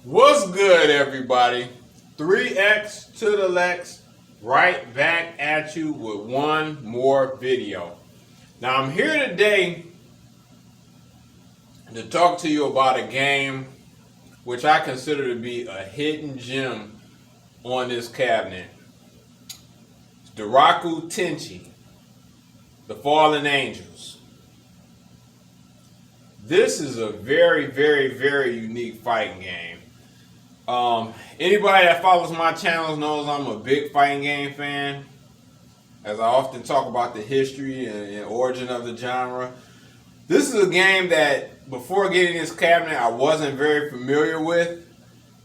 What's good, everybody? 3X to the Lex, right back at you with one more video. Now, I'm here today to talk to you about a game which I consider to be a hidden gem on this cabinet. It's Daraku Tenchi, The Fallen Angels. This is a very, very, very unique fighting game. Anybody that follows my channels knows I'm a big fighting game fan, as I often talk about the history and origin of the genre. This is a game that, before getting this cabinet, I wasn't very familiar with,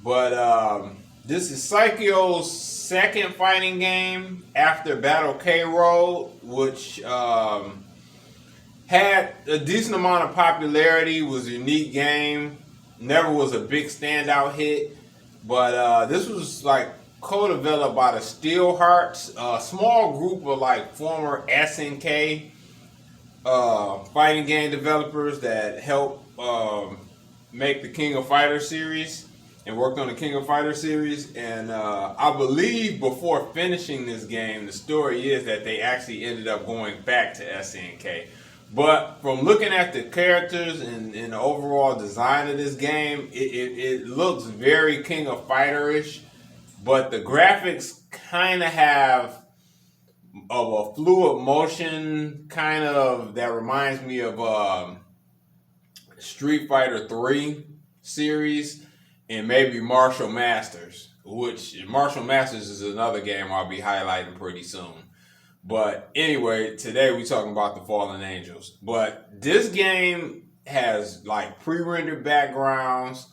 but this is Psikyo's second fighting game after Battle K Road, which had a decent amount of popularity, was a unique game, never was a big standout hit. But this was like co-developed by the Steelhearts, a small group of like former SNK fighting game developers that helped make the King of Fighters series and worked on the King of Fighters series. And I believe before finishing this game, the story is that they actually ended up going back to SNK. But from looking at the characters and the overall design of this game, it looks very King of Fighter-ish. But the graphics kind of have a fluid motion kind of that reminds me of Street Fighter 3 series and maybe Martial Masters, which Martial Masters is another game I'll be highlighting pretty soon. But anyway, today we're talking about The Fallen Angels. But this game has like pre-rendered backgrounds,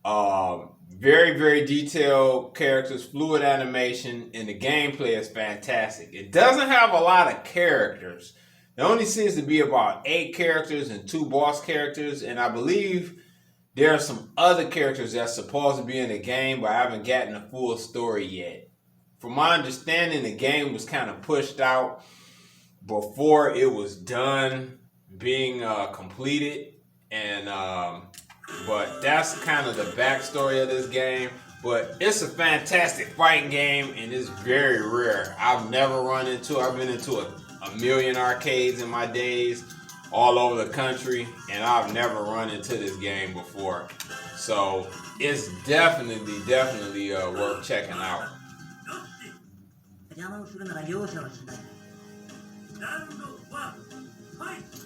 very, very detailed characters, fluid animation, and the gameplay is fantastic. It doesn't have a lot of characters. There only seems to be about 8 characters and 2 boss characters, and I believe there are some other characters that's supposed to be in the game, but I haven't gotten the full story yet. From my understanding, the game was kind of pushed out before it was done being completed, and but that's kind of the backstory of this game. But it's a fantastic fighting game, and it's very rare. I've never run into it. I've been into a million arcades in my days all over the country, and I've never run into this game before. So it's definitely worth checking out. 邪魔をするなら容赦はしない。ラウンド1、ファイト。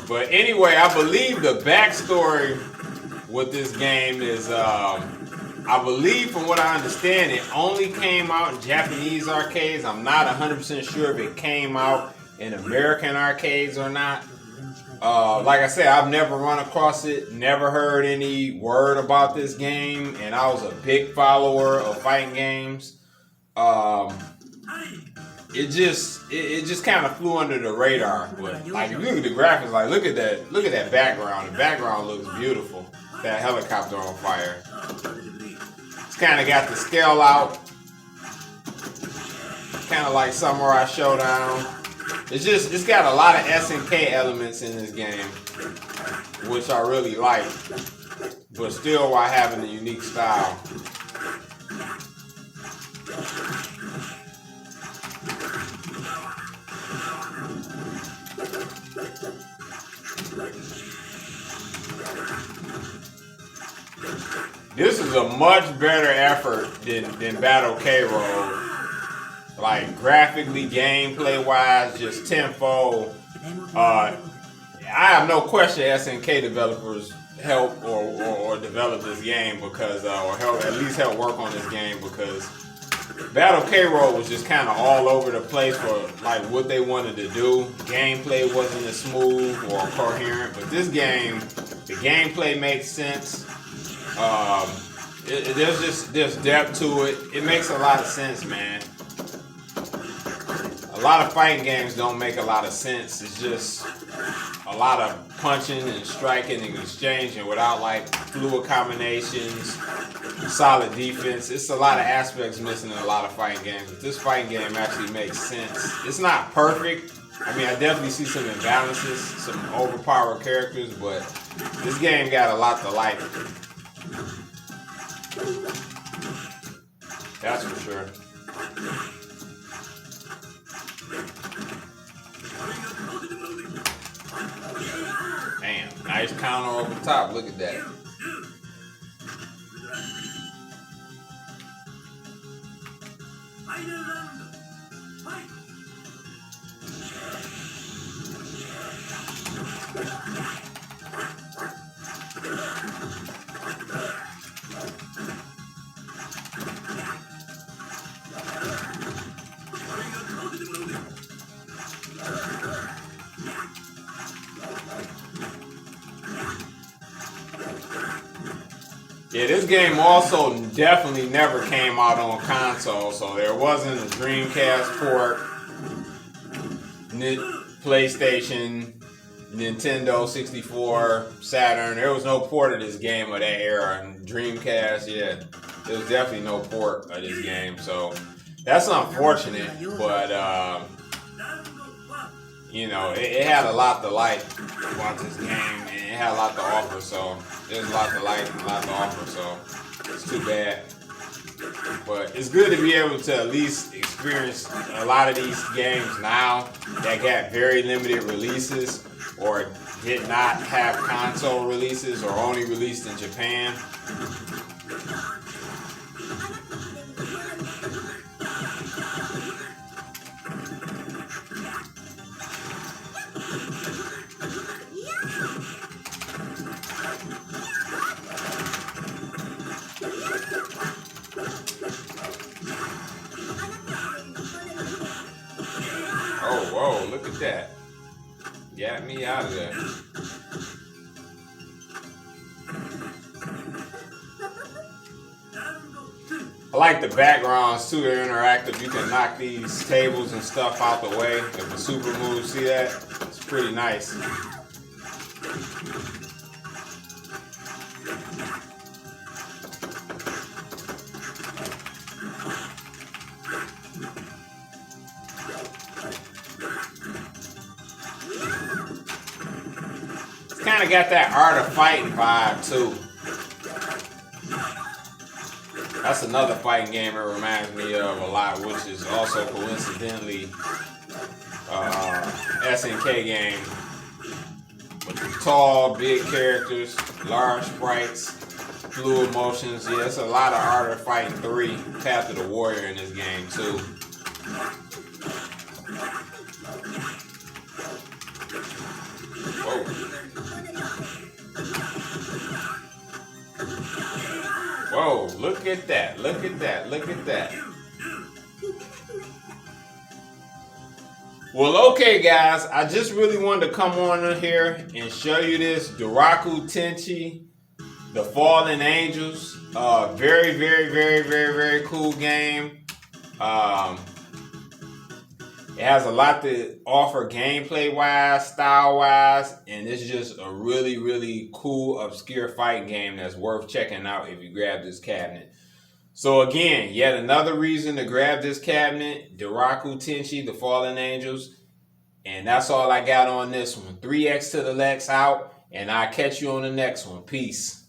But anyway, I believe the backstory with this game is, I believe from what I understand, it only came out in Japanese arcades. I'm not 100% sure if it came out in American arcades or not. Like I said, I've never run across it, never heard any word about this game, and I was a big follower of fighting games. It just kind of flew under the radar. But like, if you look at the graphics, like look at that background. The background looks beautiful. That helicopter on fire. It's kind of got the scale out, kind of like Samurai Showdown. It's got a lot of SNK elements in this game, which I really like, but still while having a unique style. This is a much better effort than Battle K-Roll. Like graphically, gameplay wise, just tenfold. I have no question SNK developers help or develop this game because or help at least help work on this game because Battle K-Roll was just kind of all over the place for like what they wanted to do. Gameplay wasn't as smooth or coherent, but this game, the gameplay makes sense. There's depth to it. It makes a lot of sense, man. A lot of fighting games don't make a lot of sense. It's just a lot of punching and striking and exchanging without like fluid combinations, solid defense. It's a lot of aspects missing in a lot of fighting games. But this fighting game actually makes sense. It's not perfect. I mean, I definitely see some imbalances, some overpowered characters, but this game got a lot to like. That's for sure. Damn, nice counter over the top. Look at that. Yeah, this game also definitely never came out on console, so there wasn't a Dreamcast port, PlayStation, Nintendo 64, Saturn. There was no port of this game of that era. And Dreamcast, yeah, there was definitely no port of this game, so that's unfortunate, but you know, it had a lot to like about this game, and it had a lot to offer, so there's a lot to like and a lot to offer, so it's too bad. But it's good to be able to at least experience a lot of these games now that got very limited releases or did not have console releases or only released in Japan. Oh, whoa, look at that. Got me out of there. I like the backgrounds too, they're interactive. You can knock these tables and stuff out the way. If the super move, see that? It's pretty nice. Kind of got that Art of Fighting vibe too. That's another fighting game it reminds me of a lot, which is also coincidentally SNK game. With tall, big characters, large sprites, fluid motions. Yeah, it's a lot of Art of Fighting 3, Path of the Warrior in this game too. Whoa. Whoa, look at that, look at that, look at that. Well, okay, guys, I just really wanted to come on here and show you this Daraku Tenchi, The Fallen Angels. Very, very, very, very, very cool game. It has a lot to offer gameplay-wise, style-wise, and it's just a really, really cool, obscure fighting game that's worth checking out if you grab this cabinet. So again, yet another reason to grab this cabinet, Daraku Tenchi, The Fallen Angels. And that's all I got on this one. 3x to the Lex out, and I'll catch you on the next one. Peace.